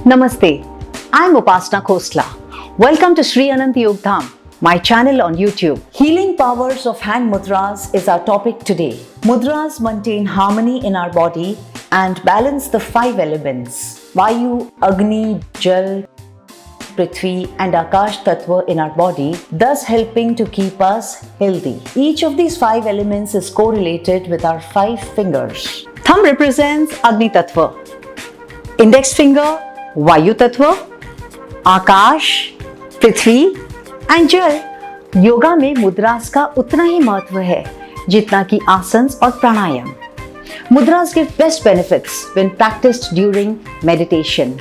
Namaste, I'm Upasana Khosla. Welcome to Sri Anant Yog Dham, my channel on YouTube. Healing powers of hand mudras is our topic today. Mudras maintain harmony in our body and balance the 5 elements: Vayu, Agni, Jal, Prithvi and Akash Tattva in our body, thus helping to keep us healthy. Each of these 5 elements is correlated with our 5 fingers. Thumb represents Agni Tattva, index finger Vayu Tattva, Akash, Prithvi and जल। योगा में मुद्रास का उतना ही महत्व है जितना कि आसन्स और प्राणायाम। Mudras give best benefits when practiced during meditation.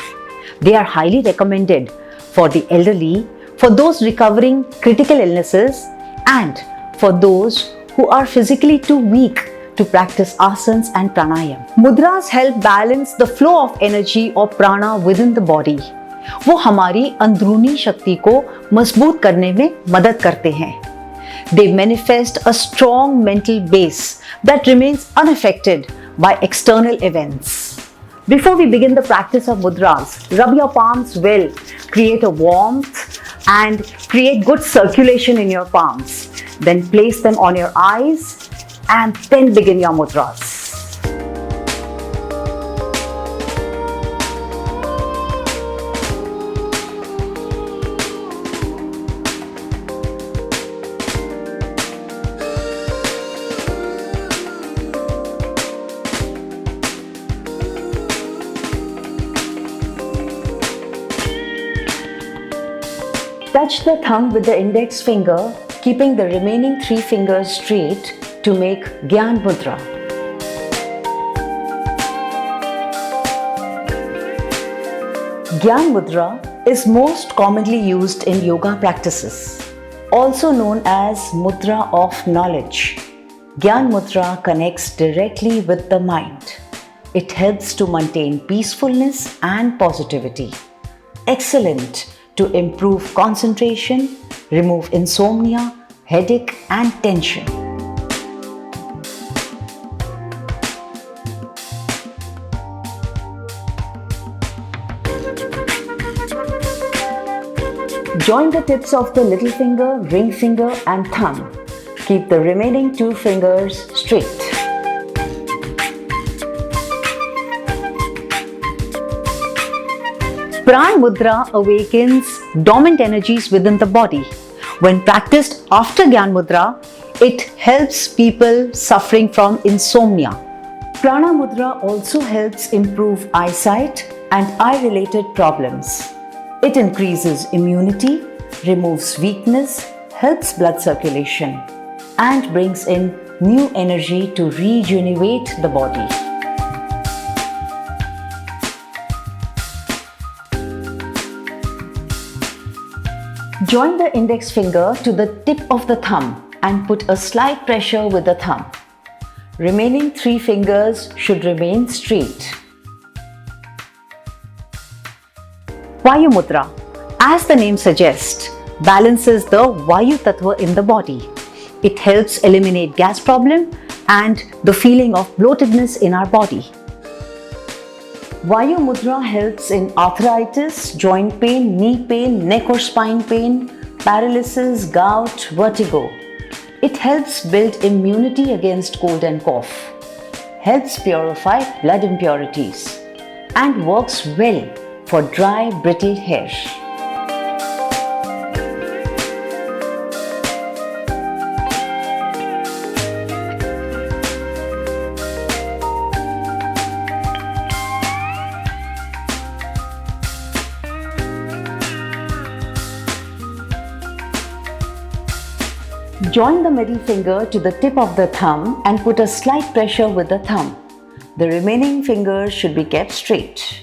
They are highly recommended for the elderly, for those recovering critical illnesses, and for those who are physically too weak to practice asanas and pranayam. Mudras help balance the flow of energy or prana within the body. वो हमारी अंदरूनी शक्ति को मजबूत करने में मदद करते हैं. They manifest a strong mental base that remains unaffected by external events. Before we begin the practice of mudras, rub your palms well, create a warmth and create good circulation in your palms. Then place them on your eyes and then begin your mudras. Touch the thumb with the index finger, keeping the remaining 3 fingers straight to make Gyan Mudra. Gyan Mudra is most commonly used in yoga practices, also known as Mudra of Knowledge. Gyan Mudra connects directly with the mind. It helps to maintain peacefulness and positivity. Excellent to improve concentration, remove insomnia, headache and tension. Join the tips of the little finger, ring finger and thumb. Keep the remaining 2 fingers straight. Pran Mudra awakens dormant energies within the body. When practiced after Gyan Mudra, it helps people suffering from insomnia. Prana Mudra also helps improve eyesight and eye-related problems. It increases immunity, removes weakness, helps blood circulation, and brings in new energy to rejuvenate the body. Join the index finger to the tip of the thumb and put a slight pressure with the thumb. Remaining 3 fingers should remain straight. Vayu Mudra, as the name suggests, balances the Vayu Tattva in the body. It helps eliminate gas problem and the feeling of bloatedness in our body. Vayu Mudra helps in arthritis, joint pain, knee pain, neck or spine pain, paralysis, gout, vertigo. It helps build immunity against cold and cough, helps purify blood impurities, and works well for dry, brittle hair. Join the middle finger to the tip of the thumb and put a slight pressure with the thumb. The remaining fingers should be kept straight.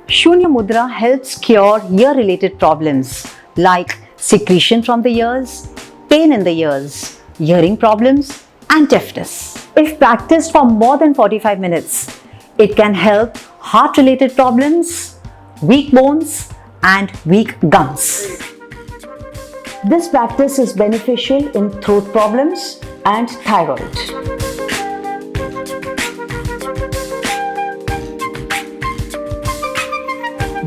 Shunya Mudra helps cure ear-related problems like secretion from the ears, pain in the ears, hearing problems, and deafness. If practiced for more than 45 minutes, it can help heart-related problems, weak bones, and weak gums. This practice is beneficial in throat problems and thyroid.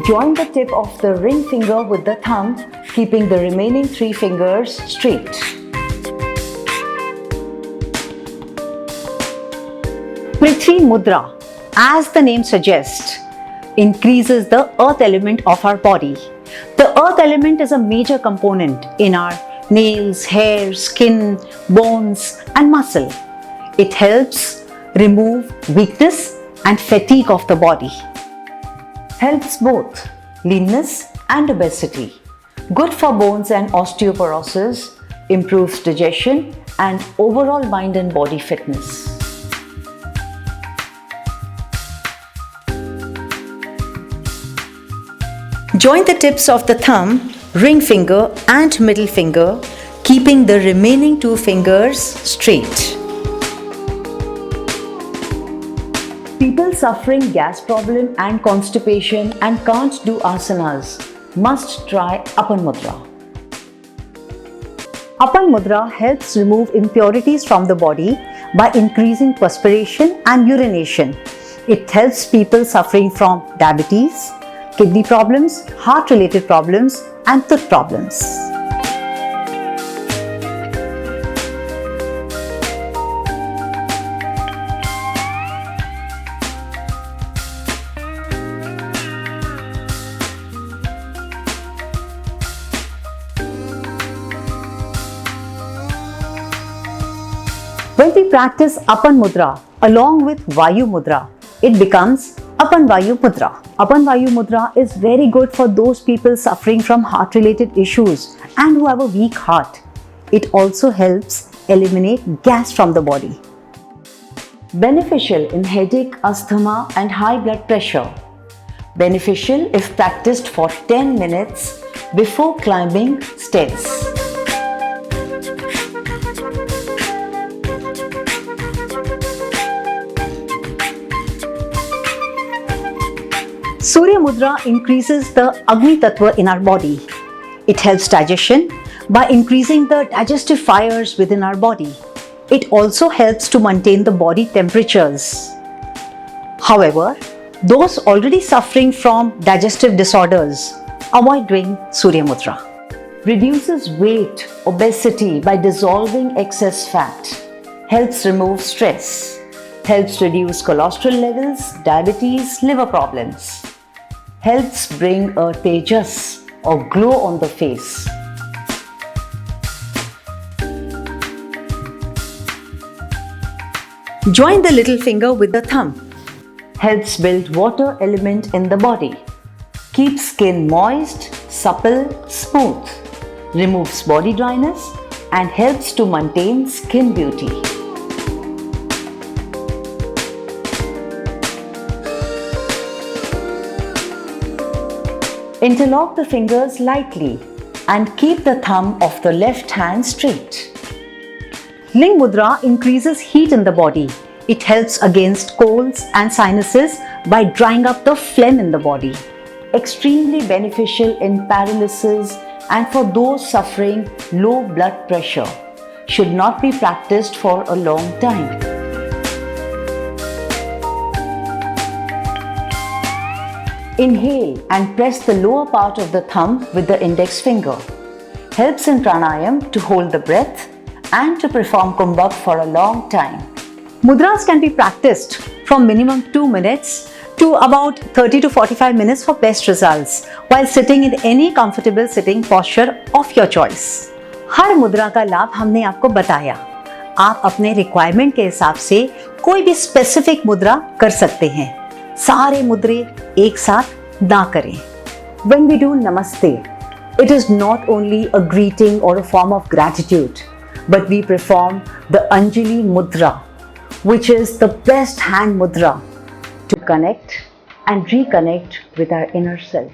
Join the tip of the ring finger with the thumb, keeping the remaining 3 fingers straight. Prithvi Mudra, as the name suggests, increases the earth element of our body. The earth element is a major component in our nails, hair, skin, bones, and muscle. It helps remove weakness and fatigue of the body. Helps both leanness and obesity. Good for bones and osteoporosis, improves digestion and overall mind and body fitness. Join the tips of the thumb, ring finger and middle finger, keeping the remaining 2 fingers straight. People suffering gas problem and constipation and can't do asanas must try Apan Mudra. Apan Mudra helps remove impurities from the body by increasing perspiration and urination. It helps people suffering from diabetes, kidney problems, heart-related problems, and tooth problems. When we practice Apan Mudra along with Vayu Mudra, it becomes Apan Vayu Mudra. Apan Vayu Mudra is very good for those people suffering from heart-related issues and who have a weak heart. It also helps eliminate gas from the body. Beneficial in headache, asthma and high blood pressure. Beneficial if practiced for 10 minutes before climbing stairs. Surya Mudra increases the Agni Tattva in our body. It helps digestion by increasing the digestive fires within our body. It also helps to maintain the body temperatures. However, those already suffering from digestive disorders, avoid doing Surya Mudra. Reduces weight, obesity by dissolving excess fat. Helps remove stress. Helps reduce cholesterol levels, diabetes, liver problems. Helps bring a tejas or glow on the face. Join the little finger with the thumb. Helps build water element in the body. Keeps skin moist, supple, smooth. Removes body dryness and helps to maintain skin beauty. Interlock the fingers lightly and keep the thumb of the left hand straight. Ling Mudra increases heat in the body. It helps against colds and sinuses by drying up the phlegm in the body. Extremely beneficial in paralysis and for those suffering low blood pressure. Should not be practiced for a long time. Inhale and press the lower part of the thumb with the index finger. Helps in pranayam to hold the breath and to perform kumbhak for a long time. Mudras can be practiced from minimum 2 minutes to about 30 to 45 minutes for best results while sitting in any comfortable sitting posture of your choice. हर मुद्रा का लाभ हमने आपको बताया. आप अपने requirement के हिसाब से कोई भी स्पेसिफिक मुद्रा कर सकते हैं. सारे मुद्रे एक साथ ना करें. When we do Namaste, it is not only a greeting or a form of gratitude, but we perform the Anjali Mudra, which is the best hand mudra to connect and reconnect with our inner self.